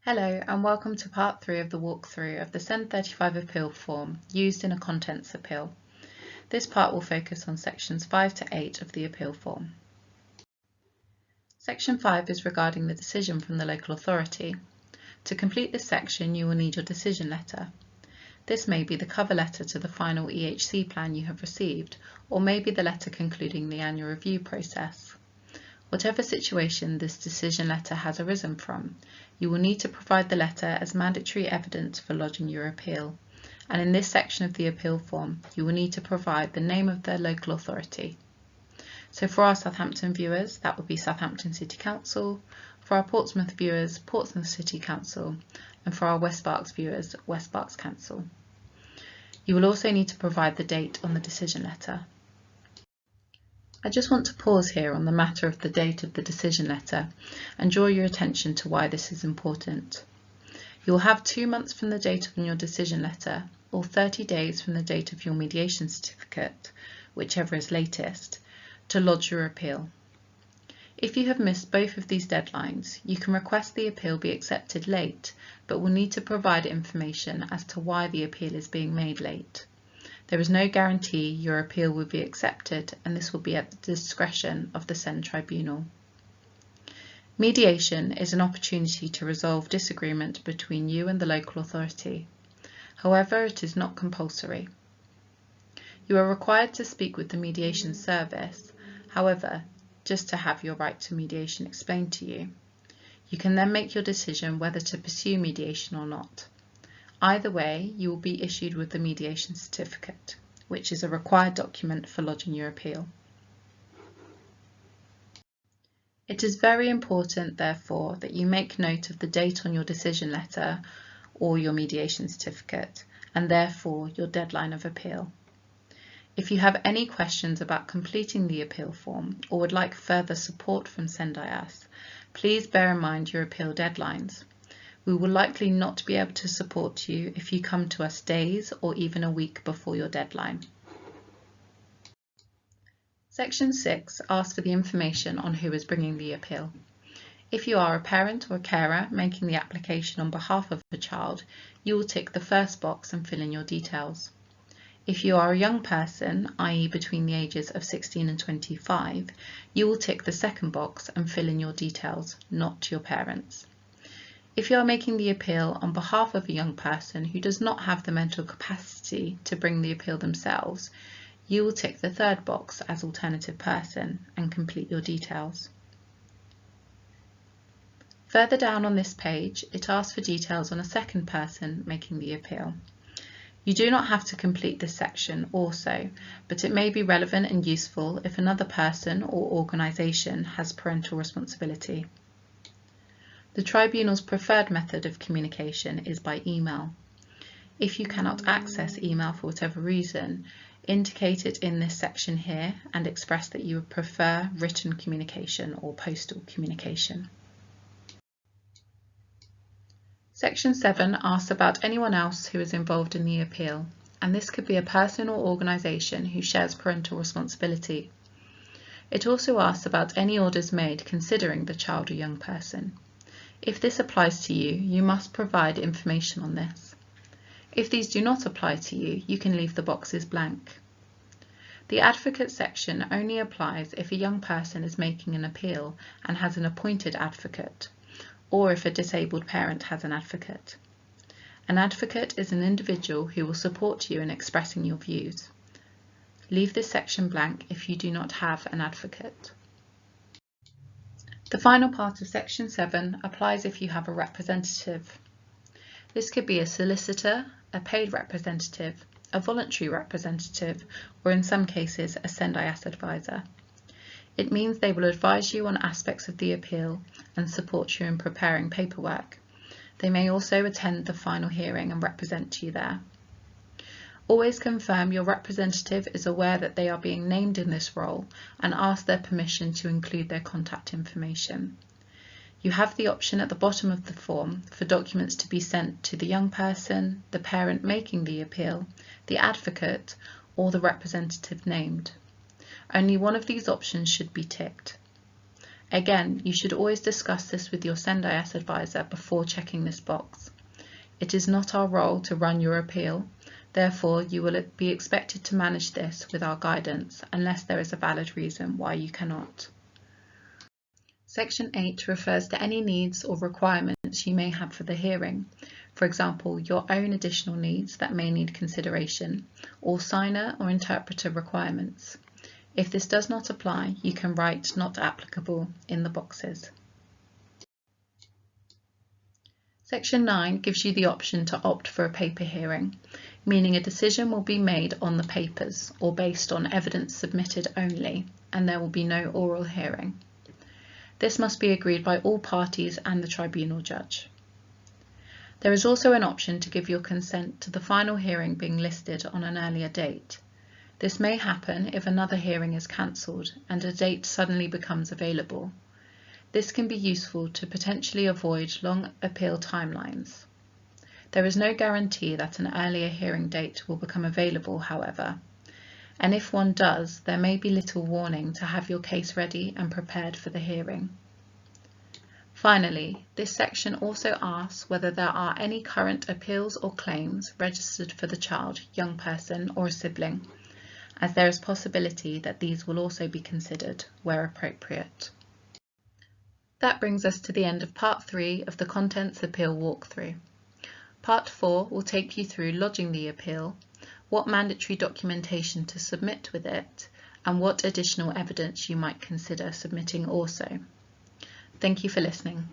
Hello and welcome to part 3 of the walkthrough of the SEND 35 appeal form used in a contents appeal. This part will focus on sections 5 to 8 of the appeal form. Section 5 is regarding the decision from the local authority. To complete this section you will need your decision letter. This may be the cover letter to the final EHC plan you have received, or may be the letter concluding the annual review process. Whatever situation this decision letter has arisen from, you will need to provide the letter as mandatory evidence for lodging your appeal, and in this section of the appeal form you will need to provide the name of the local authority. So for our Southampton viewers, that would be Southampton City Council, for our Portsmouth viewers, Portsmouth City Council, and for our West Berks viewers, West Berks Council. You will also need to provide the date on the decision letter. I just want to pause here on the matter of the date of the decision letter and draw your attention to why this is important. You will have 2 months from the date of your decision letter or 30 days from the date of your mediation certificate, whichever is latest, to lodge your appeal. If you have missed both of these deadlines, you can request the appeal be accepted late, but will need to provide information as to why the appeal is being made late. There is no guarantee your appeal will be accepted, and this will be at the discretion of the SEND Tribunal. Mediation is an opportunity to resolve disagreement between you and the local authority. However, it is not compulsory. You are required to speak with the mediation service, however, just to have your right to mediation explained to you. You can then make your decision whether to pursue mediation or not. Either way, you will be issued with the mediation certificate, which is a required document for lodging your appeal. It is very important, therefore, that you make note of the date on your decision letter or your mediation certificate, and therefore your deadline of appeal. If you have any questions about completing the appeal form or would like further support from SEND-IAS, please bear in mind your appeal deadlines. We will likely not be able to support you if you come to us days or even a week before your deadline. Section 6 asks for the information on who is bringing the appeal. If you are a parent or a carer making the application on behalf of a child, you will tick the first box and fill in your details. If you are a young person, i.e. between the ages of 16 and 25, you will tick the second box and fill in your details, not your parents. If you are making the appeal on behalf of a young person who does not have the mental capacity to bring the appeal themselves, you will tick the third box as alternative person and complete your details. Further down on this page, it asks for details on a second person making the appeal. You do not have to complete this section also, but it may be relevant and useful if another person or organisation has parental responsibility. The Tribunal's preferred method of communication is by email. If you cannot access email for whatever reason, indicate it in this section here and express that you would prefer written communication or postal communication. Section 7 asks about anyone else who is involved in the appeal, and this could be a person or organisation who shares parental responsibility. It also asks about any orders made considering the child or young person. If this applies to you, you must provide information on this. If these do not apply to you, you can leave the boxes blank. The advocate section only applies if a young person is making an appeal and has an appointed advocate, or if a disabled parent has an advocate. An advocate is an individual who will support you in expressing your views. Leave this section blank if you do not have an advocate. The final part of Section 7 applies if you have a representative. This could be a solicitor, a paid representative, a voluntary representative, or in some cases a SEND-IAS advisor. It means they will advise you on aspects of the appeal and support you in preparing paperwork. They may also attend the final hearing and represent you there. Always confirm your representative is aware that they are being named in this role and ask their permission to include their contact information. You have the option at the bottom of the form for documents to be sent to the young person, the parent making the appeal, the advocate, or the representative named. Only one of these options should be ticked. Again, you should always discuss this with your SendIS advisor before checking this box. It is not our role to run your appeal, therefore you will be expected to manage this with our guidance unless there is a valid reason why you cannot. Section 8 refers to any needs or requirements you may have for the hearing, for example, your own additional needs that may need consideration, or signer or interpreter requirements. If this does not apply, you can write "not applicable" in the boxes. Section 9 gives you the option to opt for a paper hearing, meaning a decision will be made on the papers or based on evidence submitted only, and there will be no oral hearing. This must be agreed by all parties and the tribunal judge. There is also an option to give your consent to the final hearing being listed on an earlier date. This may happen if another hearing is cancelled and a date suddenly becomes available. This can be useful to potentially avoid long appeal timelines. There is no guarantee that an earlier hearing date will become available, however, and if one does, there may be little warning to have your case ready and prepared for the hearing. Finally, this section also asks whether there are any current appeals or claims registered for the child, young person, or a sibling, as there is possibility that these will also be considered where appropriate. That brings us to the end of Part 3 of the Contents Appeal Walkthrough. Part 4 will take you through lodging the appeal, what mandatory documentation to submit with it, and what additional evidence you might consider submitting also. Thank you for listening.